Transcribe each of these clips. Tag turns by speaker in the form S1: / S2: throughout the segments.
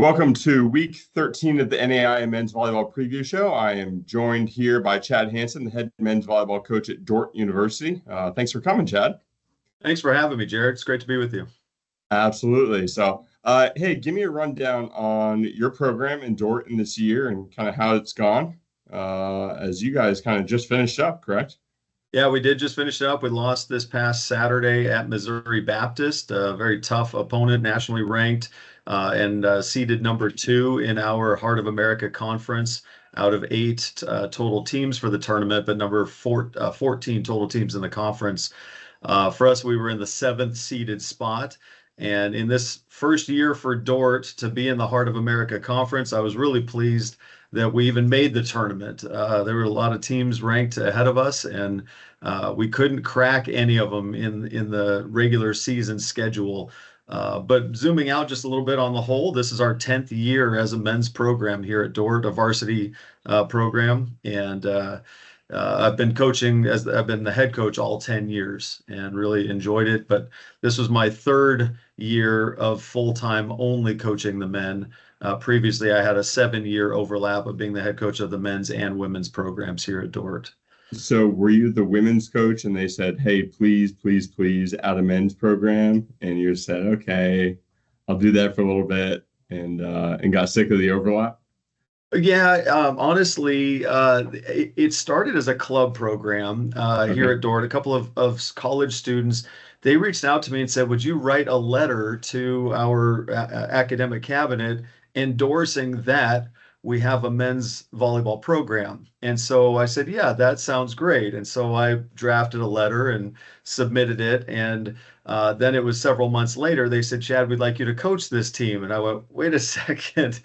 S1: Welcome to week 13 of the NAIA Men's Volleyball Preview Show. I am joined here by Chad Hansen, the head men's volleyball coach at Dordt University. Thanks for coming, Chad.
S2: Thanks for having me, Jared. It's great to be with you.
S1: Absolutely. So, hey, give me a rundown on your program in Dordt in this year and kind of how it's gone as you guys kind of just finished up, correct?
S2: Yeah, we did just finish it up. We lost this past Saturday at Missouri Baptist, a very tough opponent, nationally ranked, and seeded number 2 in our Heart of America conference out of 8 total teams for the tournament, but number 14 total teams in the conference. For us, we were in the 7th seeded spot. And in this first year for Dordt to be in the Heart of America conference, I was really pleased that we even made the tournament. There were a lot of teams ranked ahead of us, and we couldn't crack any of them in the regular season schedule. But zooming out just a little bit on the whole, this is our 10th year as a men's program here at Dordt, a varsity program. And I've been I've been the head coach all 10 years and really enjoyed it. But this was my 3rd year of full-time only coaching the men. Previously, I had a 7-year overlap of being the head coach of the men's and women's programs here at Dordt.
S1: So were you the women's coach and they said, hey, please, please, please add a men's program? And you said, okay, I'll do that for a little bit and got sick of the overlap?
S2: Yeah, honestly, it started as a club program here at Dordt. A couple of college students, they reached out to me and said, would you write a letter to our academic cabinet endorsing that we have a men's volleyball program? And so I said, yeah, that sounds great. And so I drafted a letter and submitted it. And then it was several months later, they said, Chad, we'd like you to coach this team. And I went, wait a second.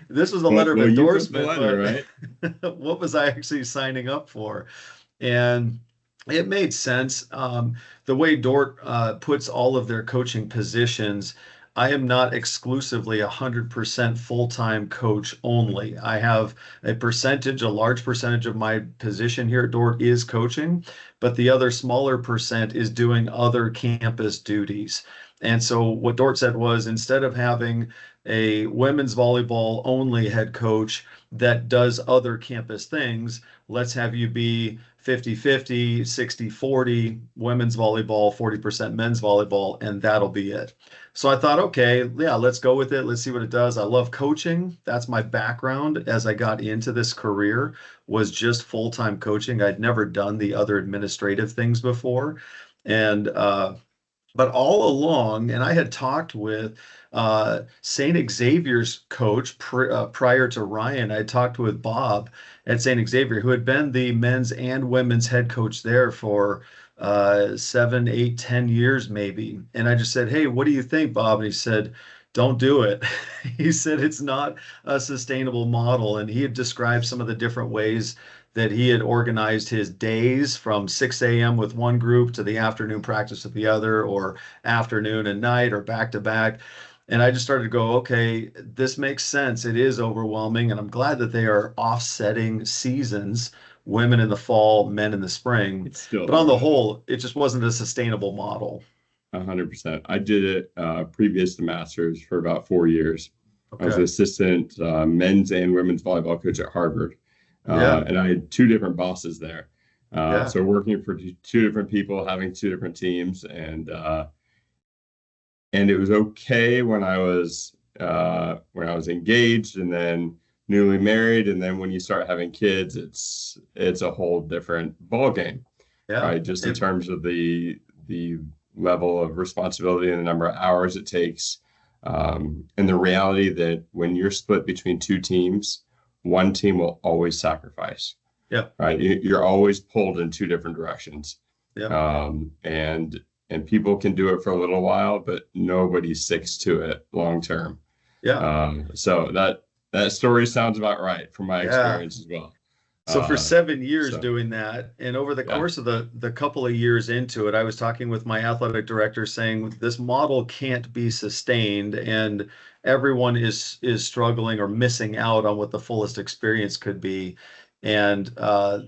S2: This was a letter of endorsement,
S1: letter,
S2: right? What was I actually signing up for? And it made sense. The way Dordt puts all of their coaching positions, I am not exclusively 100% full-time coach only. I have a large percentage of my position here at Dordt is coaching, but the other smaller percent is doing other campus duties. And so what Dordt said was, instead of having a women's volleyball only head coach that does other campus things, let's have you be 50-50, 60-40 women's volleyball, 40% men's volleyball, and that'll be it. So I thought, okay, yeah, let's go with it. Let's see what it does. I love coaching. That's my background as I got into this career, was just full-time coaching. I'd never done the other administrative things before. And but all along, and I had talked with St. Xavier's coach prior to Ryan. I talked with Bob at St. Xavier, who had been the men's and women's head coach there for 7, 8, 10 years maybe. And I just said, hey, what do you think, Bob? And he said, don't do it. He said it's not a sustainable model. And he had described some of the different ways that he had organized his days, from 6 a.m. with one group to the afternoon practice with the other, or afternoon and night, or back to back. And I just started to go, okay, this makes sense. It is overwhelming. And I'm glad that they are offsetting seasons, women in the fall, men in the spring. But on the whole, it just wasn't a sustainable model.
S1: 100%. I did it previous to Masters for about 4 years. Okay. I was an assistant men's and women's volleyball coach at Harvard. And I had 2 different bosses there. So working for 2 different people, having 2 different teams, and it was okay when I was engaged and then newly married, and then when you start having kids, it's a whole different ball game. Yeah. Right? Just in terms of the level of responsibility and the number of hours it takes, and the reality that when you're split between 2 teams, one team will always sacrifice. Yeah. Right. You're always pulled in 2 different directions. Yeah. And people can do it for a little while, but nobody sticks to it long term. Yeah. So that story sounds about right from my experience as well.
S2: So for 7 years doing that, and over the course of the couple of years into it, I was talking with my athletic director saying this model can't be sustained, and everyone is struggling or missing out on what the fullest experience could be. And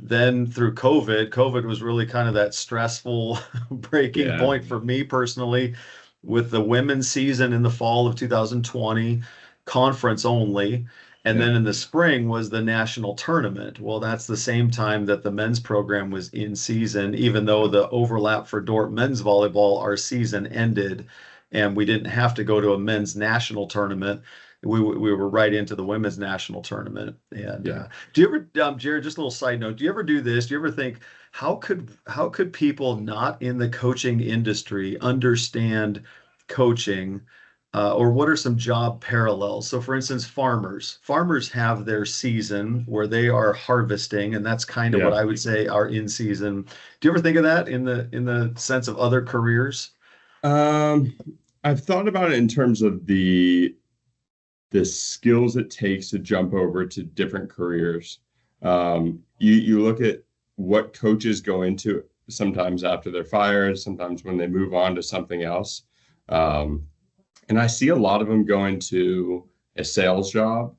S2: then through COVID was really kind of that stressful breaking point for me personally, with the women's season in the fall of 2020. conference only. And then in the spring was the national tournament. Well, that's the same time that the men's program was in season, even though the overlap for Dordt men's volleyball, our season ended and we didn't have to go to a men's national tournament. We were right into the women's national tournament. And do you ever, Jared, just a little side note, do you ever do this? Do you ever think, how could people not in the coaching industry understand coaching? Or what are some job parallels? So for instance, farmers have their season where they are harvesting, and that's kind of what I would say are in season. Do you ever think of that in the sense of other careers?
S1: I've thought about it in terms of the skills it takes to jump over to different careers. You look at what coaches go into sometimes after they're fired, sometimes when they move on to something else. And I see a lot of them going to a sales job,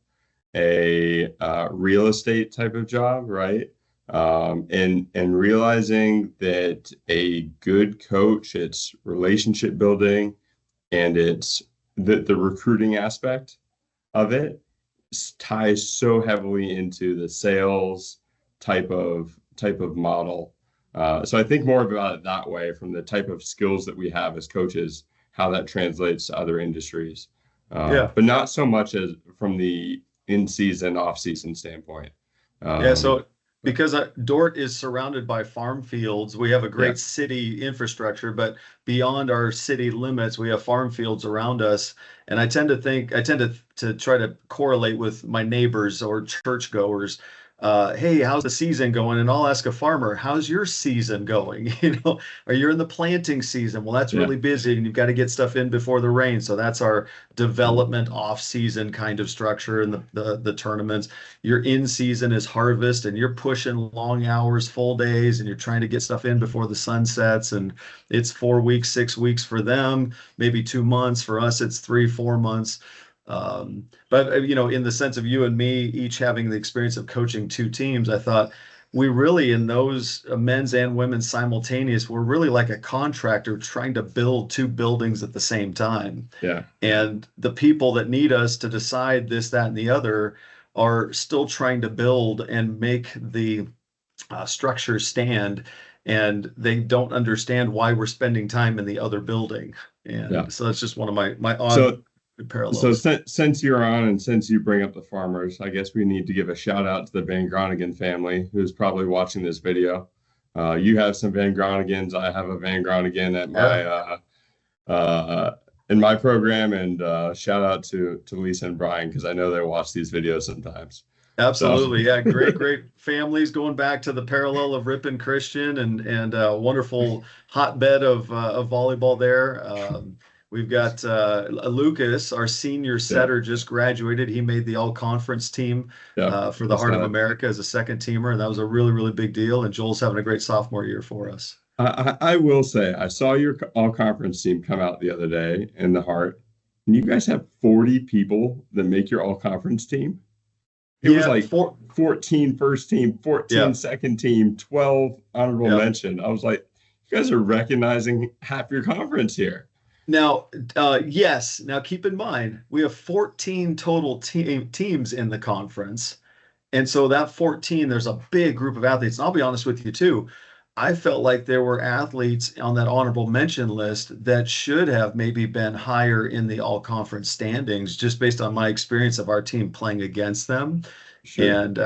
S1: a real estate type of job, right? And realizing that a good coach, it's relationship building, and it's the recruiting aspect of it ties so heavily into the sales type of model. So I think more about it that way, from the type of skills that we have as coaches, how that translates to other industries. But not so much as from the in-season, off-season standpoint.
S2: So because Dordt is surrounded by farm fields, we have a great city infrastructure, but beyond our city limits, we have farm fields around us. And I tend to try to correlate with my neighbors or churchgoers. Hey, how's the season going? And I'll ask a farmer, how's your season going? Are you in the planting season? Well, that's really busy and you've got to get stuff in before the rain. So that's our development off season kind of structure in the tournaments. Your in season is harvest, and you're pushing long hours, full days, and you're trying to get stuff in before the sun sets. And it's 4 weeks, 6 weeks for them, maybe 2 months. For us, it's 3-4 months. But in the sense of you and me each having the experience of coaching 2 teams, I thought we really, in those men's and women's simultaneous, we're really like a contractor trying to build 2 buildings at the same time. And the people that need us to decide this, that, and the other are still trying to build and make the structure stand. And they don't understand why we're spending time in the other building. And so that's just one of my odd parallels.
S1: So since you're on, and since you bring up the farmers, I guess we need to give a shout out to the Van Groningen family, who's probably watching this video. You have some Van Groningens. I have a Van Groningen at my in my program, and shout out to Lisa and Brian, because I know they watch these videos sometimes.
S2: Absolutely. Great families, going back to the parallel of Ripon Christian and a wonderful hotbed of volleyball there. We've got Lucas, our senior setter, just graduated. He made the all-conference team for the Heart of America as a second teamer, and that was a really, really big deal. And Joel's having a great sophomore year for us.
S1: I will say, I saw your all-conference team come out the other day in the Heart, and you guys have 40 people that make your all-conference team. It was like 14 first team, 14 second team, 12 honorable mention. I was like, you guys are recognizing half your conference here.
S2: Now, yes. Now, keep in mind, we have 14 total teams in the conference. And so that 14, there's a big group of athletes. And I'll be honest with you, too. I felt like there were athletes on that honorable mention list that should have maybe been higher in the all-conference standings, just based on my experience of our team playing against them. And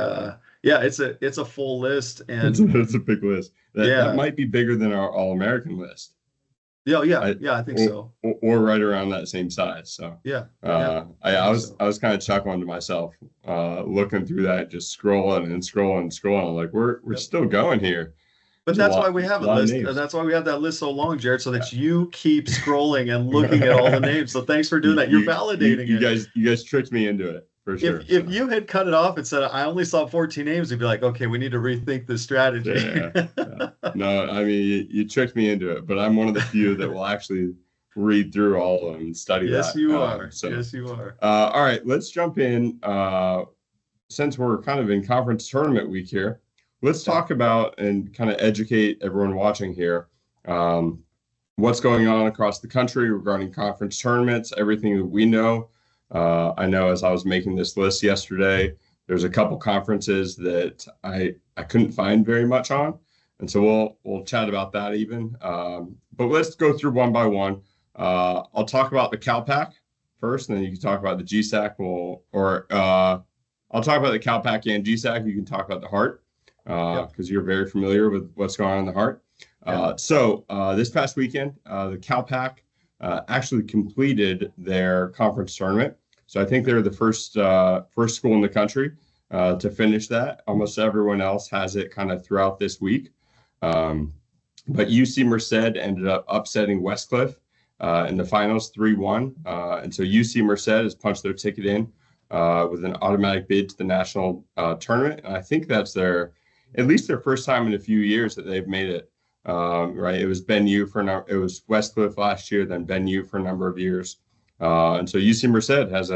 S2: it's a full list. And
S1: it's a big list. That might be bigger than our All-American list.
S2: I think so.
S1: Or right around that same size. So I was kind of chuckling to myself, looking through that, just scrolling. I'm like, we're still going here.
S2: But that's why we have a list. That's why we have that list so long, Jared, so that you keep scrolling and looking at all the names. So thanks for doing that. You're validating it.
S1: You guys tricked me into it. For sure.
S2: If you had cut it off and said, I only saw 14 names, you'd be like, okay, we need to rethink the strategy.
S1: No, I mean, you tricked me into it, but I'm one of the few that will actually read through all of them and study that.
S2: Yes, you are. Yes, you are.
S1: All right, let's jump in. Since we're kind of in conference tournament week here, let's talk about and kind of educate everyone watching here what's going on across the country regarding conference tournaments, everything that we know. I know as I was making this list yesterday, there's a couple conferences that I couldn't find very much on, and so we'll chat about that even. But let's go through one by one. I'll talk about the CalPAC first, and then you can talk about the GSAC. I'll talk about the CalPAC and GSAC. You can talk about the Heart because you're very familiar with what's going on in the Heart. So this past weekend, the CalPAC actually completed their conference tournament. So I think they're the first school in the country to finish that. Almost everyone else has it kind of throughout this week. But UC Merced ended up upsetting Westcliff in the finals 3-1. And so UC Merced has punched their ticket in with an automatic bid to the national tournament. And I think that's at least their first time in a few years that they've made it. Right. It was it was Westcliff last year, then Ben U for a number of years. And so UC Merced has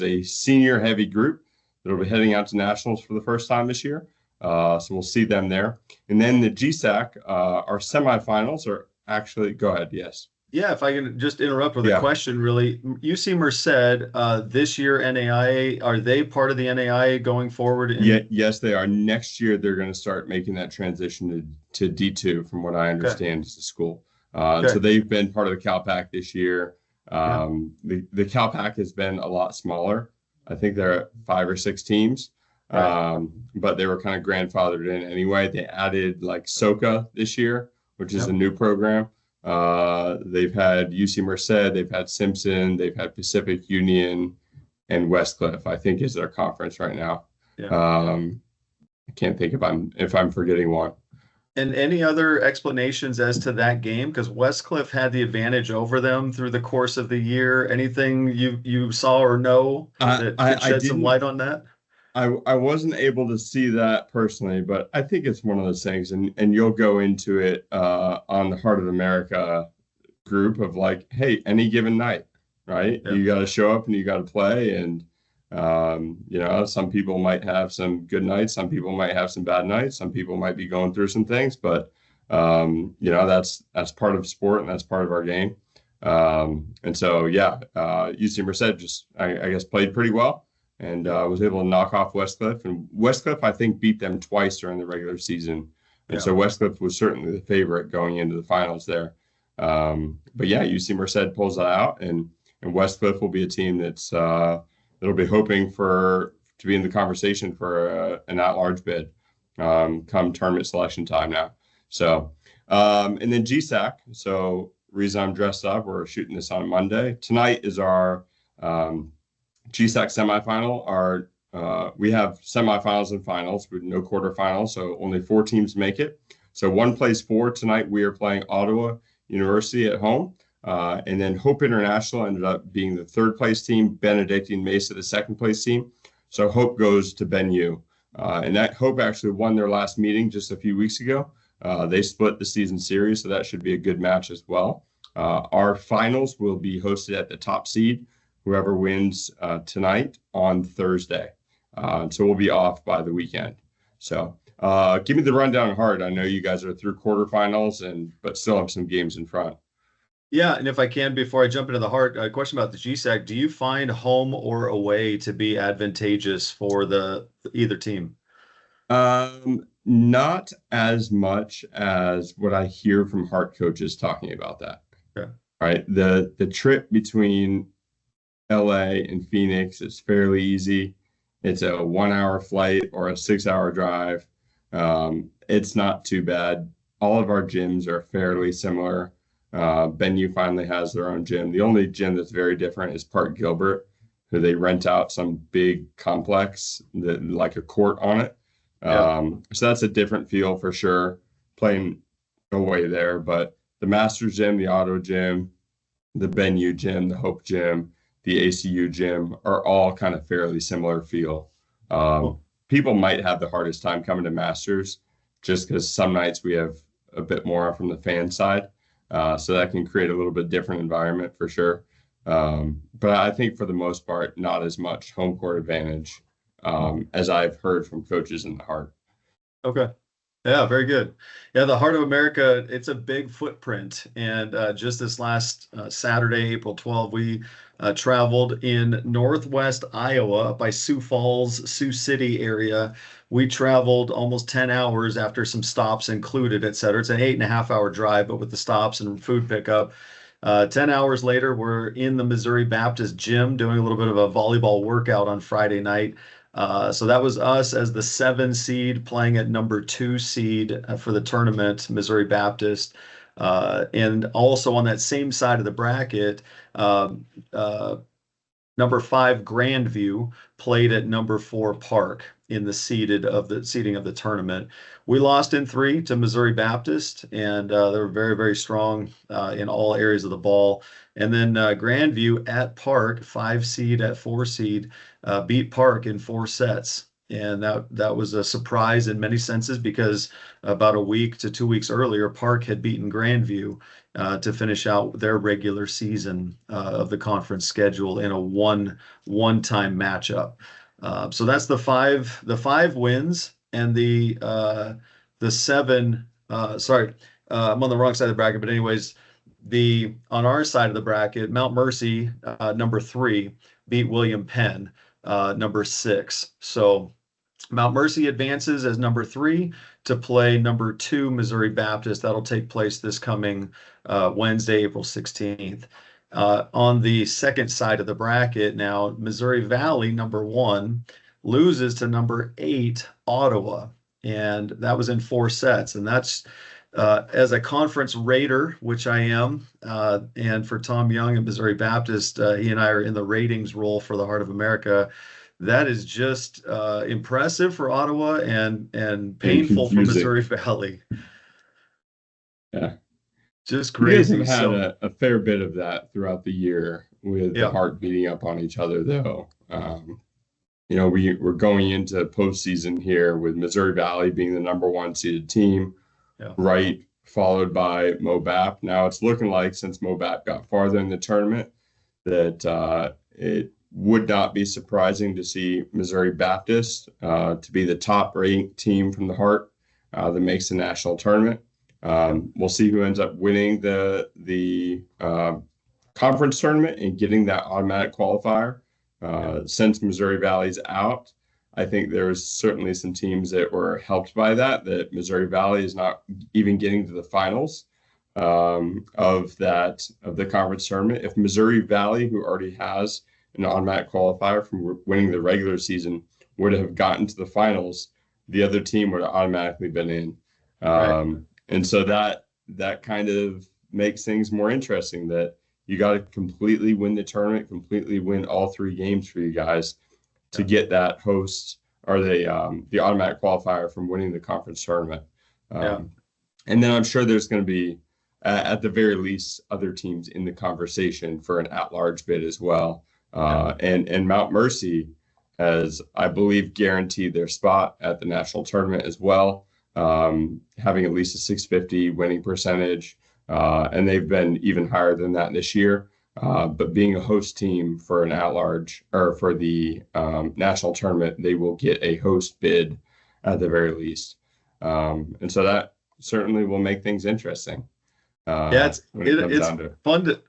S1: a senior heavy group that will be heading out to nationals for the first time this year. So we'll see them there. And then the GSAC, our semifinals are actually, go ahead. Yes.
S2: Yeah, if I can just interrupt with a question, really. UC Merced, this year NAIA, are they part of the NAIA going forward?
S1: Yes, they are. Next year, they're going to start making that transition to D2, from what I understand, as a school. So they've been part of the CalPAC this year. The CalPAC has been a lot smaller. I think there are 5 or 6 teams, but they were kind of grandfathered in anyway. They added like SOCA this year, which is a new program. They've had UC Merced, they've had Simpson, they've had Pacific Union, and Westcliff, I think, is their conference right now. I can't think if I'm forgetting one.
S2: And any other explanations as to that game? Because Westcliff had the advantage over them through the course of the year. Anything you saw or know that could shed some light on that?
S1: I wasn't able to see that personally, but I think it's one of those things, and you'll go into it on the Heart of America group of like, hey, any given night, right? You got to show up and you got to play, and some people might have some good nights, some people might have some bad nights, some people might be going through some things, but that's part of sport and that's part of our game. And so UC Merced just I guess played pretty well. And was able to knock off Westcliff. And Westcliff, I think, beat them twice during the regular season. And so Westcliff was certainly the favorite going into the finals there. But UC Merced pulls that out, and Westcliff will be a team that'll be hoping to be in the conversation for an at-large bid come tournament selection time now. So, and then GSAC. So, reason I'm dressed up, we're shooting this on Monday. Tonight is our GSAC semifinal. We have semifinals and finals with no quarterfinals, so only 4 teams make it. So one plays 4 tonight. We are playing Ottawa University at home, and then Hope International ended up being the 3rd place team. Benedictine Mesa, the 2nd place team. So Hope goes to Ben U, and that Hope actually won their last meeting just a few weeks ago. They split the season series, so that should be a good match as well. Our finals will be hosted at the top seed, whoever wins tonight on Thursday. So we'll be off by the weekend. So give me the rundown hard. I know you guys are through quarterfinals, but still have some games in front.
S2: Yeah, and if I can, before I jump into the Heart, a question about the GSAC. Do you find home or away to be advantageous for either team?
S1: Not as much as what I hear from Heart coaches talking about that.
S2: Okay.
S1: Right. The trip between LA and Phoenix is fairly easy. It's a 1-hour flight or a 6-hour drive. It's not too bad. All of our gyms are fairly similar. Ben U finally has their own gym. The only gym that's very different is Park Gilbert, who they rent out some big complex like a court on it. So that's a different feel for sure, playing away there. But the Masters gym, the Auto gym, the Ben U gym, the Hope gym, the ACU gym are all kind of fairly similar feel. People might have the hardest time coming to Masters just because some nights we have a bit more from the fan side. So that can create a little bit different environment for sure. But I think for the most part, not as much home court advantage as I've heard from coaches in the Heart.
S2: Okay. Yeah, very good. Yeah, the Heart of America, it's a big footprint. And just this last Saturday, April 12th, we traveled in Northwest Iowa by Sioux Falls, Sioux City area. We traveled almost 10 hours after some stops included, et cetera. It's an 8.5 hour drive, but with the stops and food pickup. 10 hours later, we're in the Missouri Baptist gym doing a little bit of a volleyball workout on Friday night. So that was us as the 7 seed playing at number 2 seed for the tournament, Missouri Baptist. And also on that same side of the bracket, uh, uh, number 5 Grandview played at number 4 Park in the seeding of the tournament. We lost in 3 to Missouri Baptist, and they were very, very strong in all areas of the ball. And then Grandview at Park, 5 seed at 4 seed, beat Park in 4 sets. And that was a surprise in many senses because about a week to 2 weeks earlier, Park had beaten Grandview to finish out their regular season of the conference schedule in a one-time matchup. So that's the five wins and the seven. Sorry, I'm on the wrong side of the bracket, but anyways, the on our side of the bracket, Mount Mercy, number 3, beat William Penn, number 6. So Mount Mercy advances as number 3 to play number 2 Missouri Baptist. That'll take place this coming Wednesday, April 16th. On the second side of the bracket now, Missouri Valley, number 1, loses to number 8 Ottawa, and that was in 4 sets. And that's as a conference raider, which I am, and for Tom Young at Missouri Baptist, he and I are in the ratings role for the Heart of America. That is just impressive for Ottawa and painful for Missouri Valley.
S1: Yeah.
S2: Just crazy.
S1: You guys have had a fair bit of that throughout the year with the Heart beating up on each other, though. We're going into postseason here with Missouri Valley being the number 1 seeded team, right, followed by MoBap. Now it's looking like, since MoBap got farther in the tournament, that it would not be surprising to see Missouri Baptist to be the top ranked team from the Heart that makes the national tournament. We'll see who ends up winning the conference tournament and getting that automatic qualifier. Since Missouri Valley's out, I think there's certainly some teams that were helped by that Missouri Valley is not even getting to the finals of the conference tournament. If Missouri Valley, who already has an automatic qualifier from winning the regular season, would have gotten to the finals, the other team would have automatically been in. Right. And so that kind of makes things more interesting, that you got to completely win the tournament, completely win all 3 games for you guys to get that host or the automatic qualifier from winning the conference tournament. And then I'm sure there's going to be, at the very least, other teams in the conversation for an at-large bid as well. And Mount Mercy has, I believe, guaranteed their spot at the national tournament as well, having at least a 650 winning percentage. And they've been even higher than that this year. But being a host team for an at-large or for the national tournament, they will get a host bid at the very least. And so that certainly will make things interesting.
S2: It's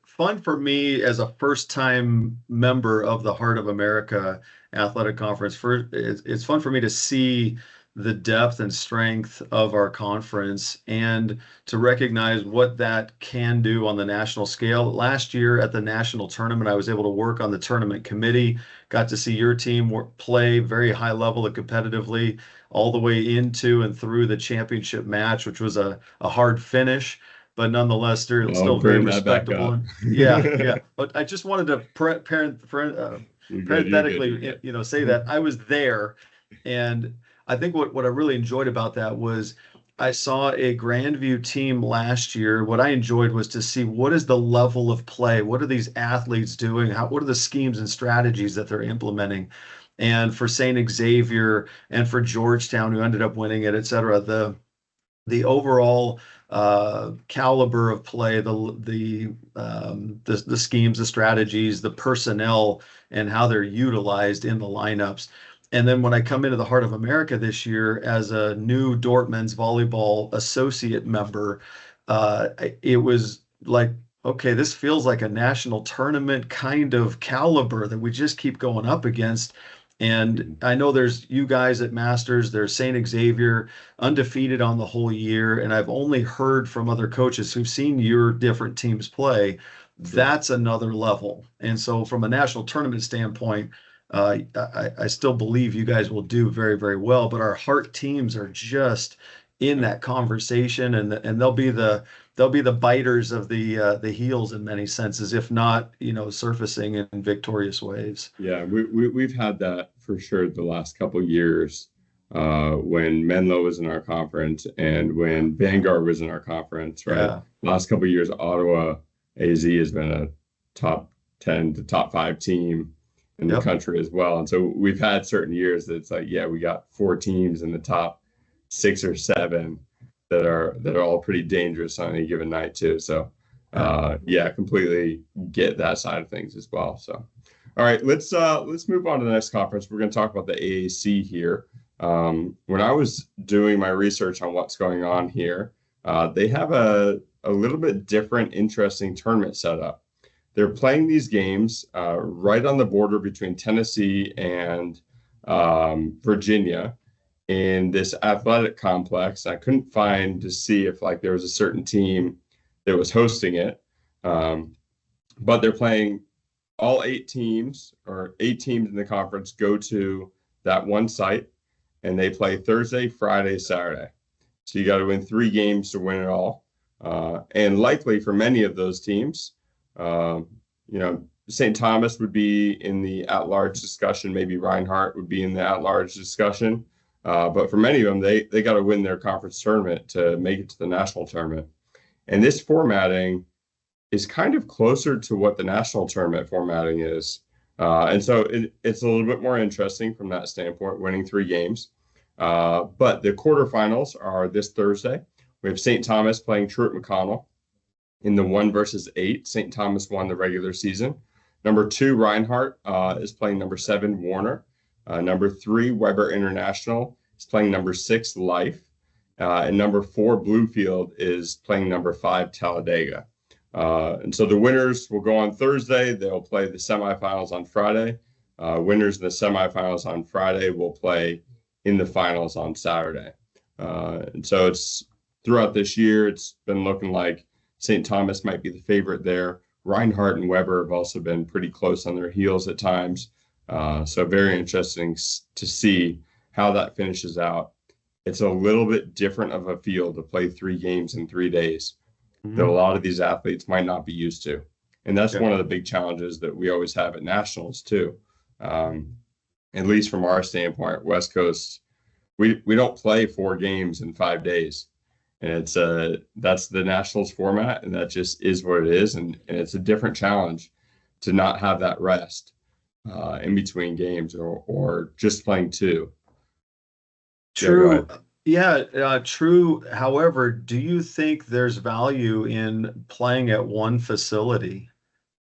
S2: fun for me as a first-time member of the Heart of America Athletic Conference. It's fun for me to see the depth and strength of our conference and to recognize what that can do on the national scale. Last year at the national tournament, I was able to work on the tournament committee, got to see your team play very high level and competitively all the way into and through the championship match, which was a hard finich, but nonetheless, they're still very respectable. Yeah. But I just wanted to parenthetically, say that I was there, and I think what I really enjoyed about that was I saw a Grandview team last year. What I enjoyed was to see what is the level of play, what are these athletes doing, what are the schemes and strategies that they're implementing. And for St. Xavier and for Georgetown, who ended up winning it, et cetera, the overall caliber of play, the schemes, the strategies, the personnel, and how they're utilized in the lineups. And then when I come into the Heart of America this year as a new Dordt men's volleyball associate member, it was like, okay, this feels like a national tournament kind of caliber that we just keep going up against. And I know there's you guys at Masters, there's St. Xavier, undefeated on the whole year. And I've only heard from other coaches who've seen your different teams play. That's another level. And so from a national tournament standpoint, I still believe you guys will do very, very well, but our heart teams are just in that conversation, and they'll be the biters of the heels in many senses, if not, surfacing in victorious ways.
S1: Yeah, we've had that for sure the last couple of years, when Menlo was in our conference and when Vanguard was in our conference, right?
S2: Yeah.
S1: Last couple of years, Ottawa AZ has been a top 10 to top 5 team in the country as well. And so we've had certain years that it's like, yeah, we got 4 teams in the top 6 or 7 that are all pretty dangerous on any given night too. So yeah, completely get that side of things as well. So all right, let's move on to the next conference. We're going to talk about the AAC here. When I was doing my research on what's going on here, they have a little bit different, interesting tournament setup. They're playing these games right on the border between Tennessee and Virginia in this athletic complex. I couldn't find to see if there was a certain team that was hosting it, but they're playing all 8 teams in the conference go to that one site, and they play Thursday, Friday, Saturday. So you got to win 3 games to win it all, and likely for many of those teams. St. Thomas would be in the at-large discussion. Maybe Reinhardt would be in the at-large discussion. But for many of them, they got to win their conference tournament to make it to the national tournament. And this formatting is kind of closer to what the national tournament formatting is. And so it's a little bit more interesting from that standpoint, winning 3 games. But the quarterfinals are this Thursday. We have St. Thomas playing Truett McConnell in the 1 versus 8. St. Thomas won the regular season. Number 2, Reinhardt is playing number 7, Warner. Number 3, Weber International is playing number 6, Life. And number 4, Bluefield is playing number 5, Talladega. And so the winners will go on Thursday. They'll play the semifinals on Friday. Winners in the semifinals on Friday will play in the finals on Saturday. And so it's throughout this year, it's been looking like St. Thomas might be the favorite there. Reinhardt and Weber have also been pretty close on their heels at times. So very interesting to see how that finishes out. It's a little bit different of a field to play 3 games in 3 days that a lot of these athletes might not be used to. And that's one of the big challenges that we always have at nationals too. At least from our standpoint, West Coast, we don't play 4 games in 5 days. And that's the nationals format, and that just is what it is. And it's a different challenge to not have that rest in between games or just playing 2.
S2: True. Yeah, true. However, do you think there's value in playing at one facility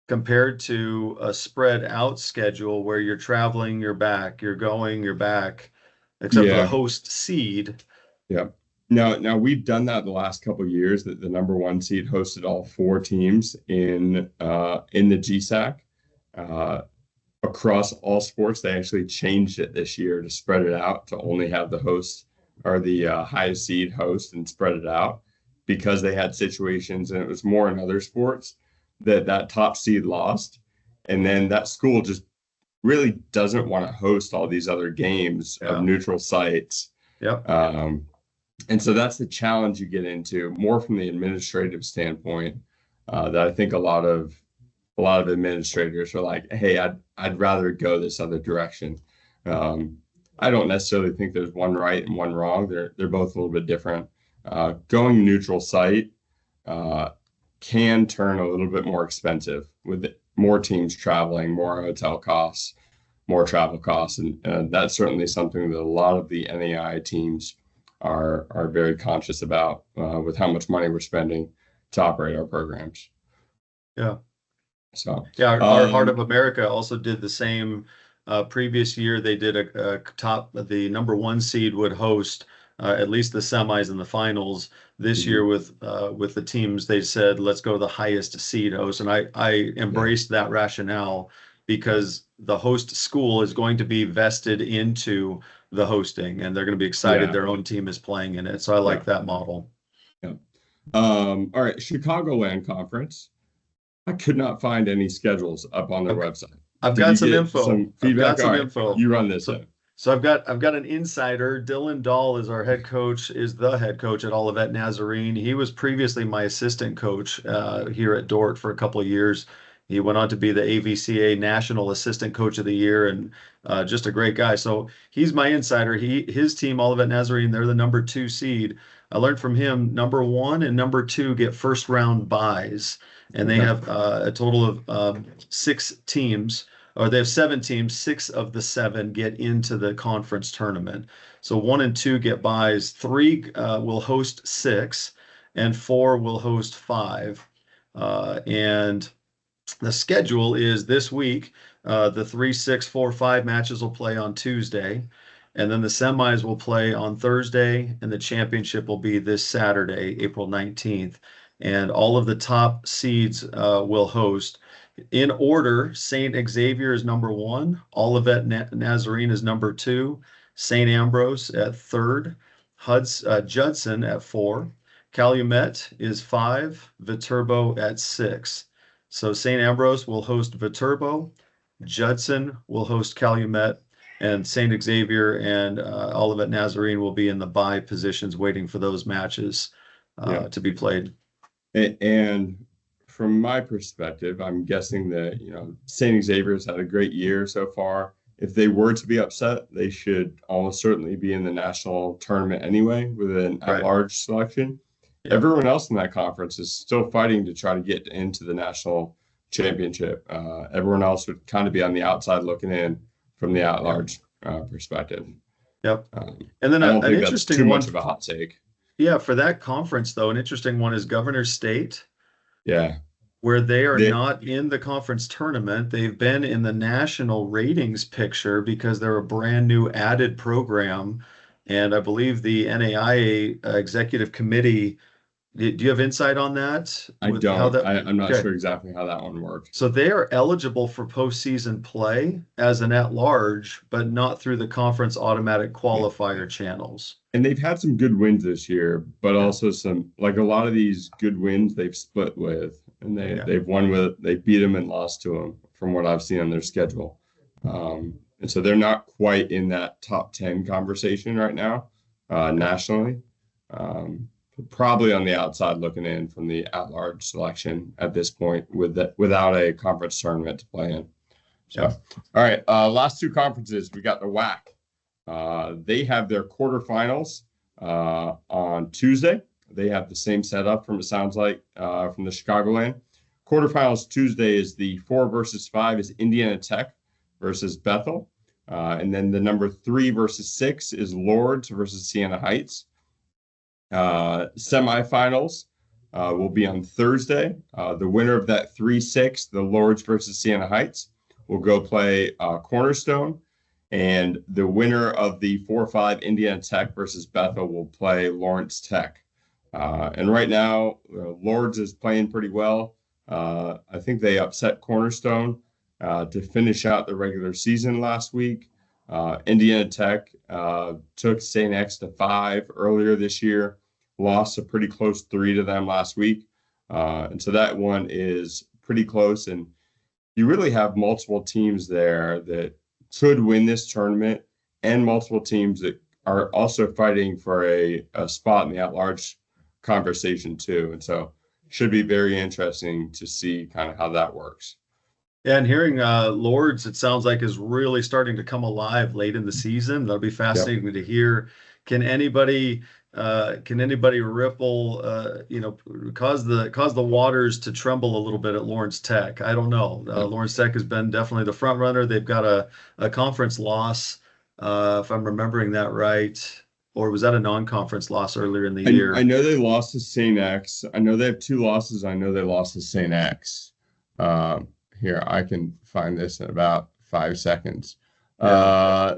S2: compared to a spread out schedule where you're traveling, you're back, you're going, you're back, except for the host seed?
S1: Yeah. Now we've done that the last couple of years, that the number 1 seed hosted all 4 teams in the GSAC. Across all sports, they actually changed it this year to spread it out to only have the host or the highest seed host and spread it out, because they had situations, and it was more in other sports, that top seed lost. And then that school just really doesn't want to host all these other games of neutral sites.
S2: Yep.
S1: And so that's the challenge you get into more from the administrative standpoint, that I think a lot of administrators are like, hey, I'd rather go this other direction. I don't necessarily think there's one right and one wrong. They're both a little bit different. Going neutral site can turn a little bit more expensive with more teams traveling, more hotel costs, more travel costs, and that's certainly something that a lot of the NAIA teams are very conscious about with how much money we're spending to operate our programs.
S2: Yeah.
S1: So
S2: yeah, our Heart of America also did the same Previous year, they did the number one seed would host at least the semis and the finals. This year with the teams, they said, let's go the highest seed host. And I embraced that rationale because the host school is going to be vested into the hosting, and they're going to be excited their own team is playing in it. So I like that model.
S1: Yeah. All right, Chicagoland Conference. I could not find any schedules up on their website.
S2: I've got some info.
S1: Some feedback. Info. You run this.
S2: So I've got an insider. Dylan Dahl is our head coach, is the head coach at Olivet Nazarene. He was previously my assistant coach here at Dordt for a couple of years. He went on to be the AVCA National Assistant Coach of the Year, and just a great guy. So he's my insider. His team, Olivet Nazarene, they're the number 2 seed. I learned from him, number 1 and number 2 get first round byes, and they have a total of 6 teams. Or they have 7 teams. 6 of the 7 get into the conference tournament. So 1 and 2 get byes. 3 will host 6, and 4 will host 5. And the schedule is this week. The 3, 6, 4, 5 matches will play on Tuesday, and then the semis will play on Thursday, and the championship will be this Saturday, April 19th. And all of the top seeds will host. In order, St. Xavier is number 1, Olivet Nazarene is number 2, St. Ambrose at 3rd, Judson at 4, Calumet is 5, Viterbo at 6. So St. Ambrose will host Viterbo, Judson will host Calumet, and St. Xavier and Olivet Nazarene will be in the bye positions waiting for those matches to be played.
S1: And from my perspective, I'm guessing that, St. Xavier's had a great year so far. If they were to be upset, they should almost certainly be in the national tournament anyway with an at-large selection. Yeah. Everyone else in that conference is still fighting to try to get into the national championship. Everyone else would kind of be on the outside looking in from the at-large perspective.
S2: Yep. And then an interesting
S1: too
S2: one,
S1: much of a hot take.
S2: Yeah, for that conference, though, an interesting one is Governor State.
S1: Yeah.
S2: Where they are not in the conference tournament. They've been in the national ratings picture because they're a brand new added program. And I believe the NAIA executive committee, do you have insight on that?
S1: I don't. I'm not sure exactly how that one worked.
S2: So they are eligible for postseason play as an at-large, but not through the conference automatic qualifier channels.
S1: And they've had some good wins this year, but also some, like a lot of these good wins they've split with, and they've won with, they beat them and lost to them from what I've seen on their schedule. And so they're not quite in that top 10 conversation right now, nationally. Probably on the outside looking in from the at-large selection at this point without a conference tournament to play in. So, all right, last 2 conferences, we got the WAC. They have their quarterfinals on Tuesday. They have the same setup from, it sounds like, from the Chicagoland. Quarterfinals Tuesday is the 4 versus 5 is Indiana Tech versus Bethel. And then the number 3 versus 6 is Lourdes versus Siena Heights. Semifinals will be on Thursday. The winner of that 3-6, the Lourdes versus Siena Heights, will go play Cornerstone. And the winner of the 4-5 Indiana Tech versus Bethel will play Lawrence Tech. And right now, Lourdes is playing pretty well. I think they upset Cornerstone to finish out the regular season last week. Indiana Tech took St. X to 5 earlier this year, lost a pretty close 3 to them last week. And so that one is pretty close. And you really have multiple teams there that could win this tournament, and multiple teams that are also fighting for a spot in the at-large conversation too. And so should be very interesting to see kind of how that works.
S2: Yeah, and hearing Lourdes, it sounds like, is really starting to come alive late in the season. That'll be fascinating to hear. Can anybody ripple, cause the waters to tremble a little bit at Lawrence Tech? I don't know. Lawrence Tech has been definitely the front runner. They've got a conference loss, if I'm remembering that right. Or was that a non-conference loss earlier in the year?
S1: I know they lost to St. X. I know they have 2 losses. I know they lost to St. X. Here, I can find this in about 5 seconds.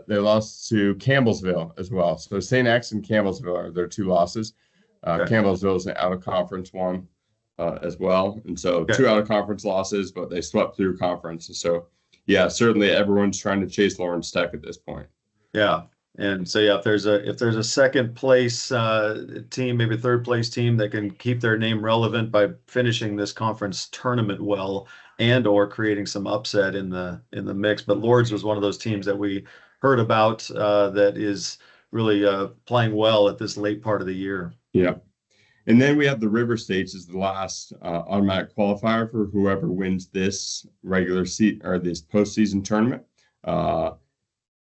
S1: They lost to Campbellsville as well. So St. X and Campbellsville are their 2 losses. Campbellsville is an out-of-conference one as well. And so 2 out-of-conference losses, but they swept through conference. And so, yeah, certainly everyone's trying to chase Lawrence Tech at this point.
S2: Yeah. And so, yeah, if there's a second place team, maybe third place team that can keep their name relevant by finishing this conference tournament well and or creating some upset in the mix. But Lourdes was one of those teams that we heard about that is really playing well at this late part of the year.
S1: Yeah. And then we have the River States as the last automatic qualifier for whoever wins this regular seat or this postseason tournament.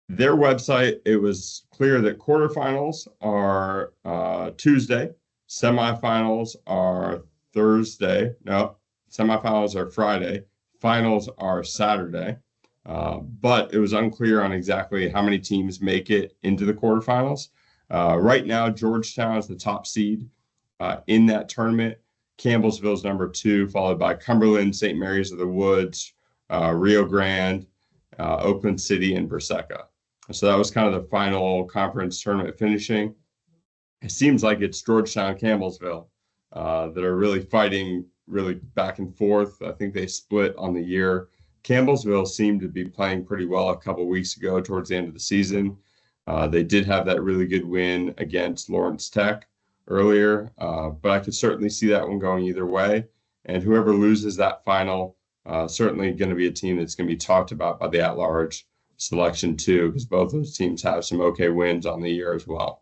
S1: Their website, it was clear that quarterfinals are Tuesday, semifinals are Thursday. No, semifinals are Friday, finals are Saturday. But it was unclear on exactly how many teams make it into the quarterfinals. Right now, Georgetown is the top seed in that tournament. Campbellsville's number 2, followed by Cumberland, St. Mary's of the Woods, Rio Grande, Oakland City, and Berseca. So that was kind of the final conference tournament finishing. It seems like it's Georgetown, Campbellsville that are really fighting really back and forth. I think they split on the year. Campbellsville seemed to be playing pretty well a couple of weeks ago towards the end of the season. They did have that really good win against Lawrence Tech earlier, but I could certainly see that one going either way. And whoever loses that final, certainly going to be a team that's going to be talked about by the at-large selection too, because both those teams have some okay wins on the year as well.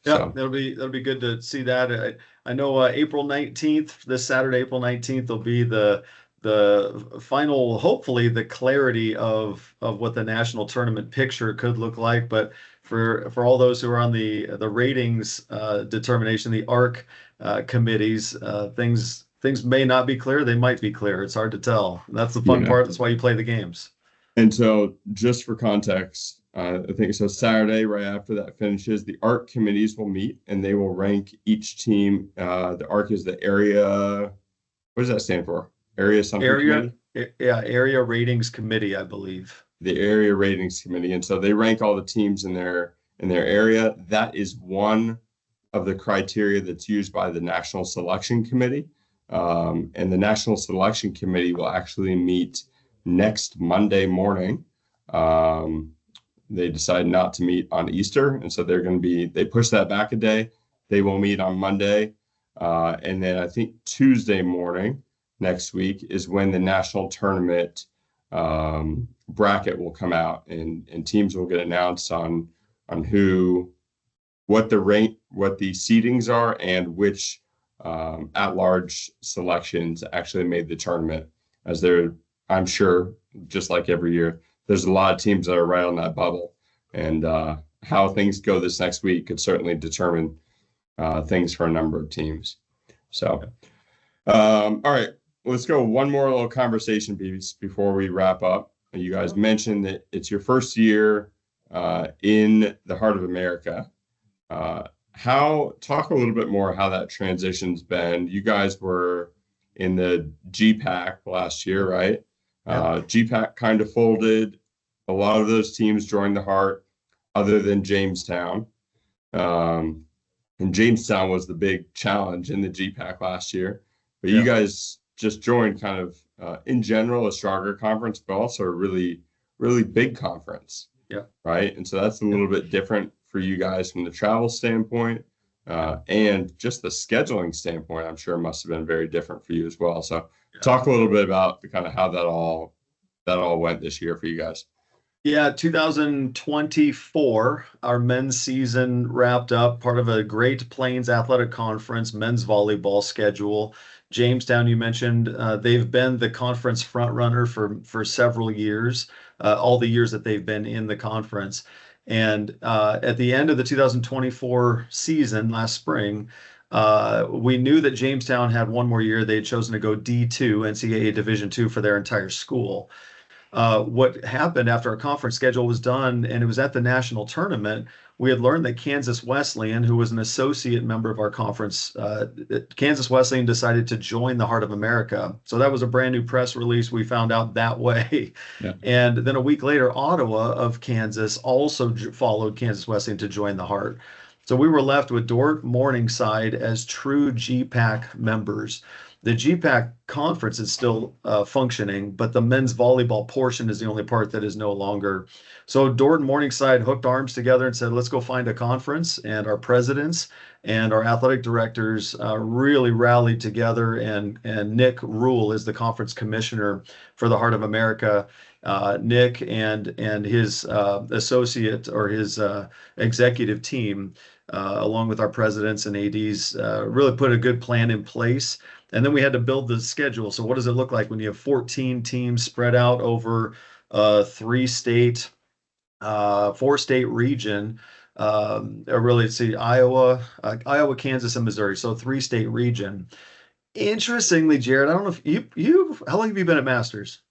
S2: Yeah, so that'll be good to see that. I know April 19th, this Saturday, April 19th, will be the final, hopefully the clarity of what the national tournament picture could look like. But for all those who are on the ratings determination, the ARC committees, things may not be clear. They might be clear. It's hard to tell. That's the fun part. That's why you play the games.
S1: And so just for context, I think so Saturday, right after that finishes, the ARC committees will meet and they will rank each team. The ARC is the area. What does that stand for? Area
S2: committee? Yeah, area ratings committee, I believe.
S1: The area ratings committee. And so they rank all the teams in their area. That is one of the criteria that's used by the National Selection Committee. And the National Selection Committee will actually meet next Monday morning. They decide not to meet on Easter. And so they push that back a day. They will meet on Monday. And then I think Tuesday morning next week is when the national tournament bracket will come out and teams will get announced on what the seedings are and which at-large selections actually made the tournament. As I'm sure, just like every year, there's a lot of teams that are right on that bubble, and how things go this next week could certainly determine things for a number of teams. So, all right, let's go one more little conversation piece before we wrap up. You guys mentioned that it's your first year in the heart of America. Talk a little bit more how that transition's been. You guys were in the GPAC last year, right? GPAC kind of folded. A lot of those teams joined the Heart, other than Jamestown. And Jamestown was the big challenge in the GPAC last year. But you guys just joined kind of, in general, a stronger conference, but also a really, really big conference.
S2: Yeah.
S1: Right. And so that's a little bit different for you guys from the travel standpoint. And just the scheduling standpoint, I'm sure must have been very different for you as well. So talk a little bit about kind of how that all went this year for you guys.
S2: Yeah, 2024, our men's season wrapped up, part of a Great Plains Athletic Conference men's volleyball schedule. Jamestown, you mentioned, they've been the conference front runner for several years, all the years that they've been in the conference. And at the end of the 2024 season last spring, we knew that Jamestown had one more year. They had chosen to go D2, NCAA Division II, for their entire school. what happened after our conference schedule was done, and it was at the national tournament, we had learned that Kansas Wesleyan, who was an associate member of our conference, Kansas Wesleyan decided to join the Heart of America. So that was a brand new press release. We found out that way.
S1: Yeah.
S2: And then a week later, Ottawa of Kansas also followed Kansas Wesleyan to join the Heart. So we were left with Dordt Morningside as true GPAC members. The GPAC conference is still functioning, but the men's volleyball portion is the only part that is no longer. So Dordt and Morningside hooked arms together and said, let's go find a conference. And our presidents and our athletic directors really rallied together. And Nick Rule is the conference commissioner for the Heart of America. Nick and his associate or his executive team, along with our presidents and ADs, really put a good plan in place. And then we had to build the schedule. So what does it look like when you have 14 teams spread out over a 4-state region? Really, let's see, Iowa, Kansas, and Missouri. So 3-state region. Interestingly, Jared, I don't know if you how long have you been at Masters?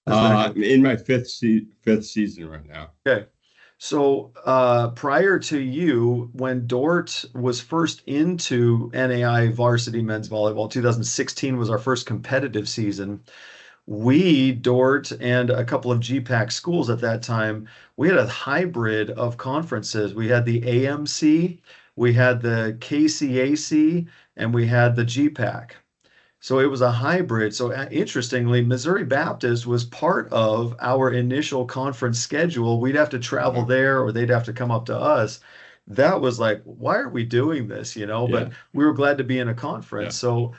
S1: In my fifth season right now.
S2: Okay. So prior to you, when Dordt was first into NAIA varsity men's volleyball, 2016 was our first competitive season. We, Dordt, and a couple of GPAC schools at that time, we had a hybrid of conferences. We had the AMC, we had the KCAC, and we had the GPAC. So it was a hybrid. So interestingly, Missouri Baptist was part of our initial conference schedule. We'd have to travel there or they'd have to come up to us. That was like, why are we doing this? But we were glad to be in a conference. So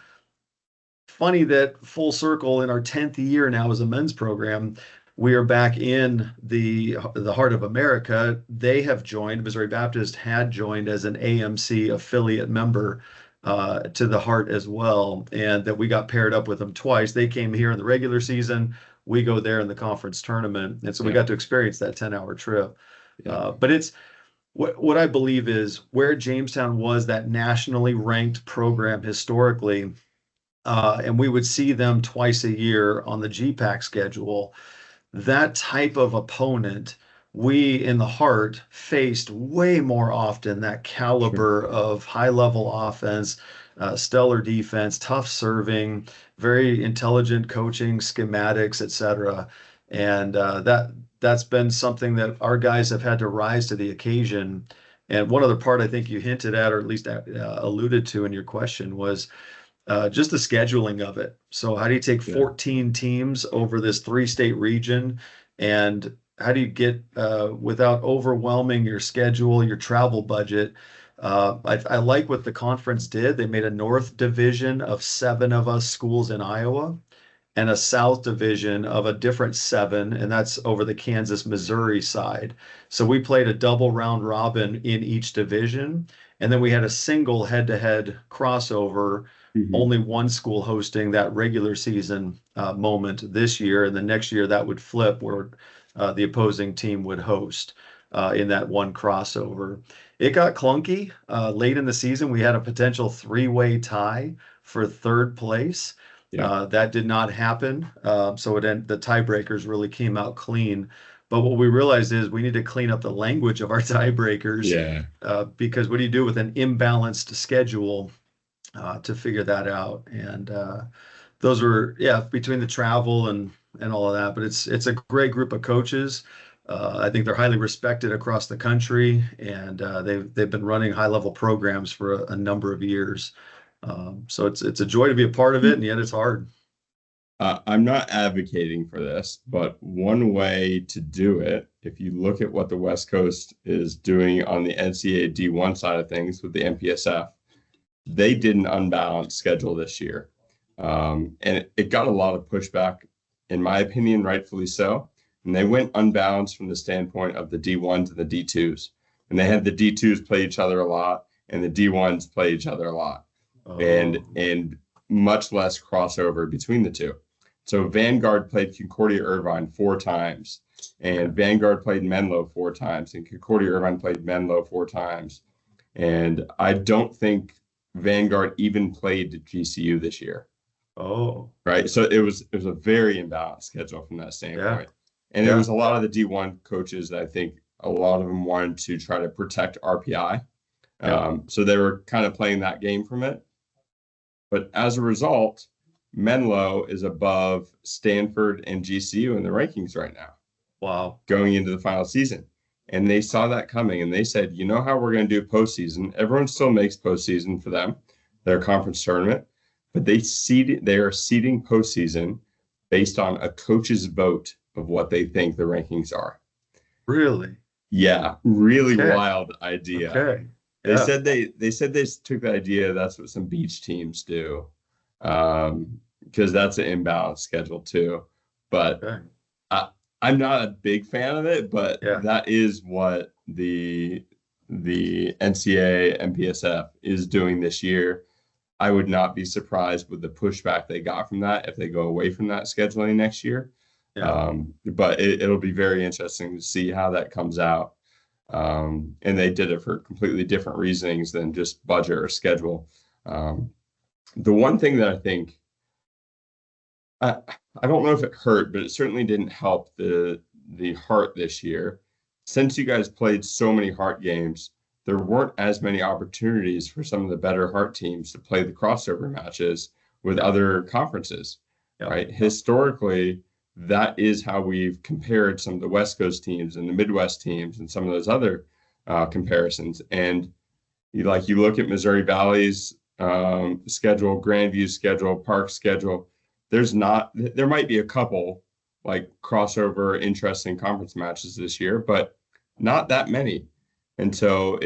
S2: funny that full circle in our 10th year now as a men's program, we are back in the Heart of America. They have joined, Missouri Baptist had joined as an AMC affiliate member to the Heart as well, and that we got paired up with them twice. They came here in the regular season, we go there in the conference tournament, and so we got to experience that 10-hour trip. But it's what I believe is where Jamestown was that nationally ranked program historically, and we would see them twice a year on the GPAC schedule. That type of opponent, we in the Heart faced way more often, that caliber of high-level offense, stellar defense, tough serving, very intelligent coaching, schematics, etc. And that's been something that our guys have had to rise to the occasion. And one other part I think you hinted at, or at least alluded to in your question, was just the scheduling of it. So how do you take 14 teams over this 3-state region, and how do you get without overwhelming your schedule, your travel budget? I like what the conference did. They made a North division of 7 of us schools in Iowa and a South division of a different 7, and that's over the Kansas, Missouri side. So we played a double round robin in each division, and then we had a single head-to-head crossover. Only one school hosting that regular season moment this year, and the next year that would flip where the opposing team would host in that one crossover. It got clunky late in the season. We had a potential 3-way tie for 3rd place. That did not happen. So the tiebreakers really came out clean. But what we realized is we need to clean up the language of our tiebreakers. Because what do you do with an imbalanced schedule to figure that out? And those were, between the travel and all of that, but it's a great group of coaches. I think they're highly respected across the country, and they've been running high-level programs for a number of years. So it's a joy to be a part of it, and yet it's hard.
S1: I'm not advocating for this, but one way to do it, if you look at what the West Coast is doing on the NCAA D1 side of things with the MPSF, they did an unbalanced schedule this year. And it got a lot of pushback, in my opinion, rightfully so. And they went unbalanced from the standpoint of the D1s and the D2s. And they had the D2s play each other a lot, and the D1s play each other a lot. And much less crossover between the two. So Vanguard played Concordia Irvine 4 times, and Vanguard played Menlo 4 times, and Concordia Irvine played Menlo 4 times. And I don't think Vanguard even played GCU this year.
S2: Oh,
S1: right. So it was a very imbalanced schedule from that standpoint. And it was a lot of the D1 coaches that I think a lot of them wanted to try to protect RPI. So they were kind of playing that game from it. But as a result, Menlo is above Stanford and GCU in the rankings right now.
S2: Wow.
S1: Going into the final season. And they saw that coming and they said, you know how we're going to do postseason? Everyone still makes postseason for them, their conference tournament, but they are seeding postseason based on a coach's vote of what they think the rankings are.
S2: Really?
S1: Yeah, really wild idea.
S2: Okay.
S1: They said they took the idea that's what some beach teams do, because that's an imbalanced schedule too. But I'm not a big fan of it, but that is what the NCAA MPSF is doing this year. I would not be surprised with the pushback they got from that if they go away from that scheduling next year. But it'll be very interesting to see how that comes out. And they did it for completely different reasonings than just budget or schedule. The one thing that I think, I don't know if it hurt, but it certainly didn't help the Heart this year. Since you guys played so many Heart games, there weren't as many opportunities for some of the better Heart teams to play the crossover matches with other conferences, right? Historically, that is how we've compared some of the West Coast teams and the Midwest teams and some of those other comparisons. And you look at Missouri Valley's schedule, Grandview's schedule, Park's schedule. There might be a couple like crossover interesting conference matches this year, but not that many. And so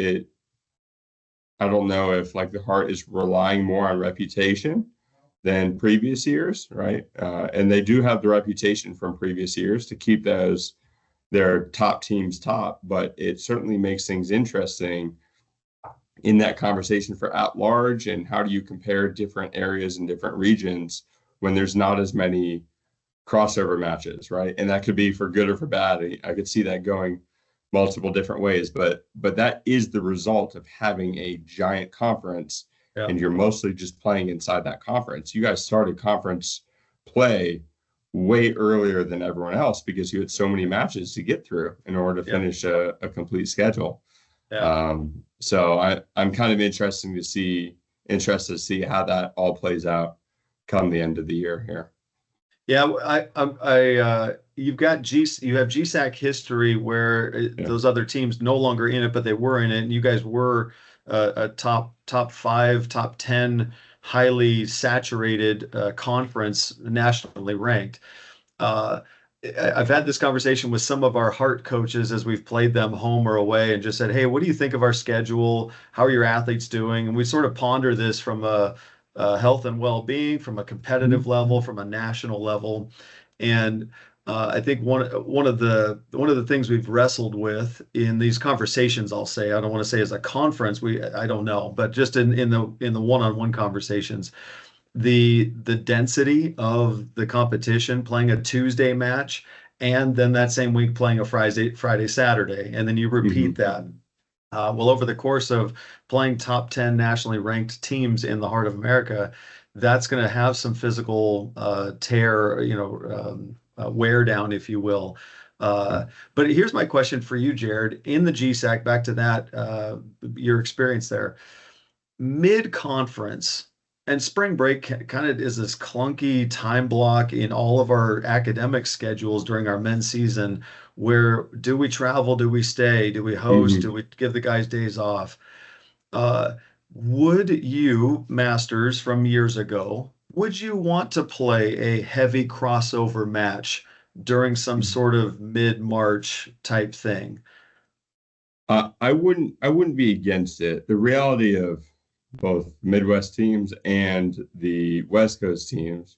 S1: I don't know if like the Heart is relying more on reputation than previous years, right? And they do have the reputation from previous years to keep their top teams top, but it certainly makes things interesting in that conversation for at large. And how do you compare different areas and different regions when there's not as many crossover matches, right? And that could be for good or for bad. I could see that going multiple different ways, but that is the result of having a giant conference, and you're mostly just playing inside that conference. You guys started conference play way earlier than everyone else because you had so many matches to get through in order to finish a complete schedule. So I'm kind of interested to see how that all plays out come the end of the year here.
S2: Yeah, you have GSAC history where those other teams no longer in it, but they were in it, and you guys were a top 5, top 10, highly saturated conference, nationally ranked. I've had this conversation with some of our Heart coaches as we've played them home or away, and just said, "Hey, what do you think of our schedule? How are your athletes doing?" And we sort of ponder this from a health and well-being, from a competitive level, from a national level. And I think one of the things we've wrestled with in these conversations, I'll say, I don't want to say as a conference, I don't know, but just in the one-on-one conversations, the density of the competition, playing a Tuesday match and then that same week playing a Friday, Saturday, and then you repeat that. Well, over the course of playing top 10 nationally ranked teams in the Heart of America, that's going to have some physical tear, wear down, if you will. But here's my question for you, Jared. In the GSAC, back to that, your experience there, mid-conference, and spring break kind of is this clunky time block in all of our academic schedules during our men's season. Where do we travel? Do we stay? Do we host? Do we give the guys days off? Would you, Masters from years ago, would you want to play a heavy crossover match during some sort of mid-March type thing?
S1: I wouldn't be against it. The reality of both Midwest teams and the West Coast teams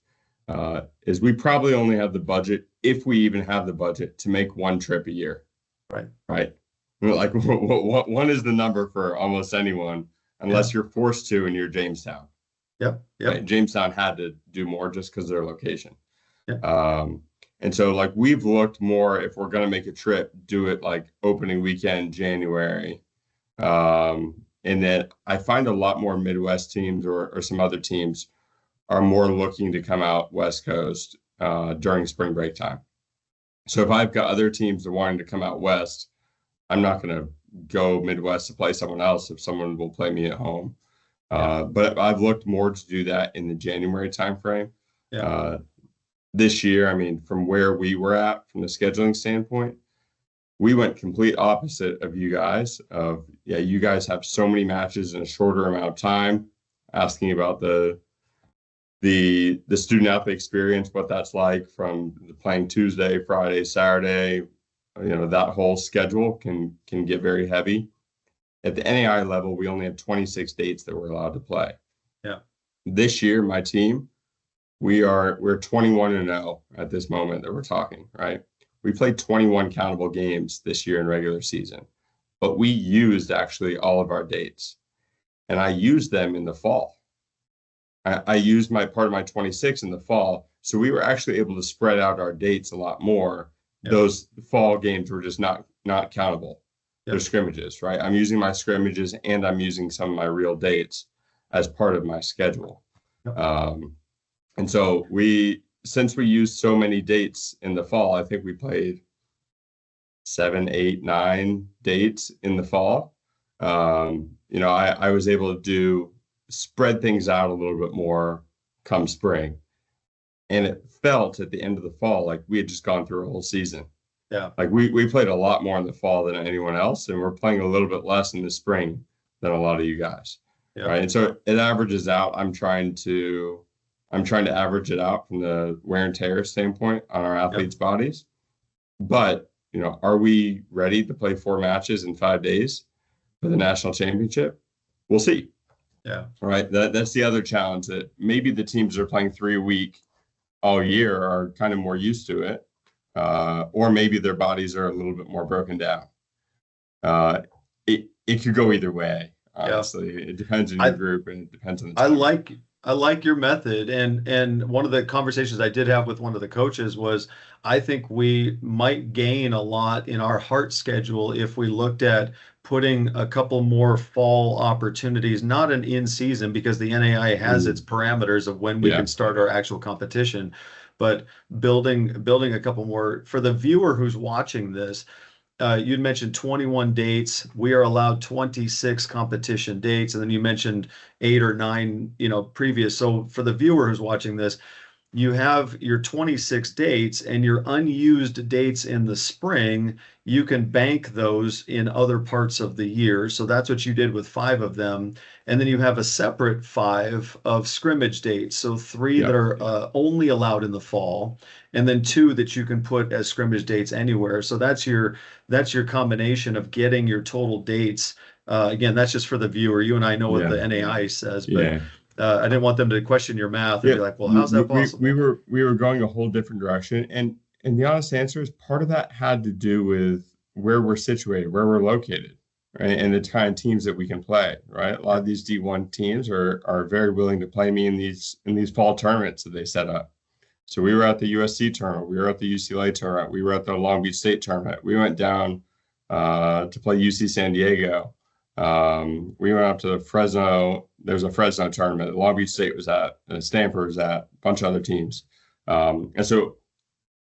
S1: is we probably only have the budget, if we even have the budget, to make one trip a year. Right. Like one is the number for almost anyone, unless you're forced to and you're Jamestown. Right? Jamestown had to do more just because of their location. And so like we've looked more, if we're going to make a trip, do it like opening weekend, January. And then I find a lot more Midwest teams or some other teams are more looking to come out West Coast during spring break time. So if I've got other teams that are wanting to come out west, I'm not going to go Midwest to play someone else if someone will play me at home. But I've looked more to do that in the January timeframe. This year, I mean, from where we were at from the scheduling standpoint, we went complete opposite of you guys. You guys have so many matches in a shorter amount of time. Asking about the student athlete experience, what that's like from playing Tuesday, Friday, Saturday. That whole schedule can get very heavy. At the NAIA level, we only have 26 dates that we're allowed to play. This year, my team, we're 21-0 at this moment that we're talking, right? We played 21 countable games this year in regular season, but we used actually all of our dates, and I used them in the fall. I used part of my 26 in the fall, so we were actually able to spread out our dates a lot more. Those fall games were just not countable. They're scrimmages, right? I'm using my scrimmages and I'm using some of my real dates as part of my schedule. And so since we used so many dates in the fall, I think we played 7, 8, 9 dates in the fall. I was able to spread things out a little bit more come spring. And it felt at the end of the fall like we had just gone through a whole season. Like we played a lot more in the fall than anyone else, and we're playing a little bit less in the spring than a lot of you guys. Right. And so it averages out. I'm trying to average it out from the wear and tear standpoint on our athletes' bodies. But, are we ready to play 4 matches in 5 days for the national championship? We'll see. All right. That's the other challenge, that maybe the teams that are playing 3 a week all year are kind of more used to it. Or maybe their bodies are a little bit more broken down. It could go either way. Honestly, it depends on your group, and it depends on the time.
S2: I like your method, and one of the conversations I did have with one of the coaches was, I think we might gain a lot in our heart schedule if we looked at putting a couple more fall opportunities, not an in-season, because the NAIA has its parameters of when we can start our actual competition, but building a couple more for the viewer who's watching this. You'd mentioned 21 dates. We are allowed 26 competition dates. And then you mentioned 8 or 9, previous. So for the viewer who's watching this, you have your 26 dates, and your unused dates in the spring, you can bank those in other parts of the year. So that's what you did with 5 of them. And then you have a separate 5 of scrimmage dates. So 3 that are only allowed in the fall, and then 2 that you can put as scrimmage dates anywhere. So that's your combination of getting your total dates. Again, that's just for the viewer. You and I know what the NAIA says, but I didn't want them to question your math and be like, well, how's that possible?
S1: We were going a whole different direction. And the honest answer is, part of that had to do with where we're situated, where we're located, right? And the kind of teams that we can play, right? A lot of these D1 teams are very willing to play me in these fall tournaments that they set up. So we were at the USC tournament, we were at the UCLA tournament, we were at the Long Beach State tournament. We went down to play UC San Diego. We went up to Fresno. There's a Fresno tournament that Long Beach State was at, and Stanford was at, a bunch of other teams. And so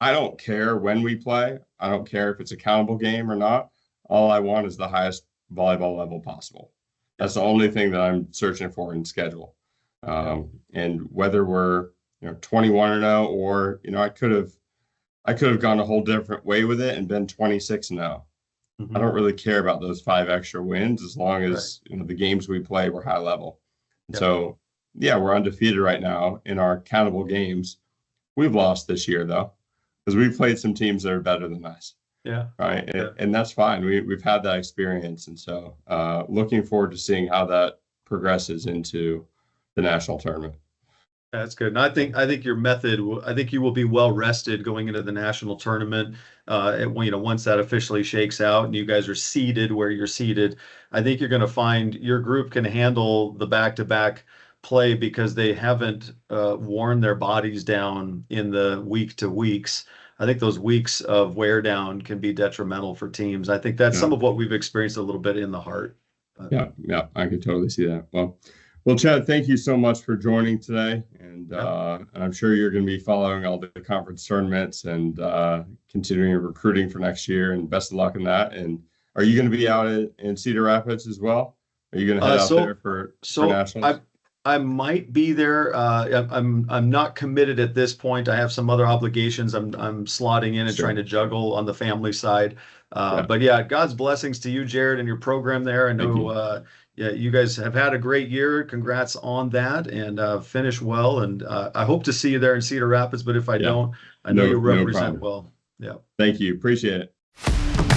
S1: I don't care when we play. I don't care if it's a countable game or not. All I want is the highest volleyball level possible. That's the only thing that I'm searching for in schedule. And whether we're 21-0, or I could have gone a whole different way with it and been 26-0. I don't really care about those 5 extra wins, as long as the games we play were high level. So we're undefeated right now in our countable games. We've lost this year though, because we've played some teams that are better than us. Right. And that's fine. We've had that experience. And so looking forward to seeing how that progresses into the national tournament.
S2: That's good. And I think your method, I think you will be well rested going into the national tournament. Once that officially shakes out and you guys are seated where you're seated, I think you're going to find your group can handle the back-to-back play, because they haven't worn their bodies down in the week to weeks. I think those weeks of wear down can be detrimental for teams. I think that's some of what we've experienced a little bit in the heart.
S1: I can totally see that. Well, Chad, thank you so much for joining today, and and I'm sure you're going to be following all the conference tournaments and continuing recruiting for next year. And best of luck in that. And are you going to be out in Cedar Rapids as well? Are you going to head out there for nationals?
S2: I might be there. I'm not committed at this point. I have some other obligations I'm slotting in and trying to juggle on the family side. But yeah, God's blessings to you, Jared, and your program there. I know you guys have had a great year. Congrats on that, and finish well. And I hope to see you there in Cedar Rapids. But if I don't, I know you represent well. Yeah.
S1: Thank you. Appreciate it.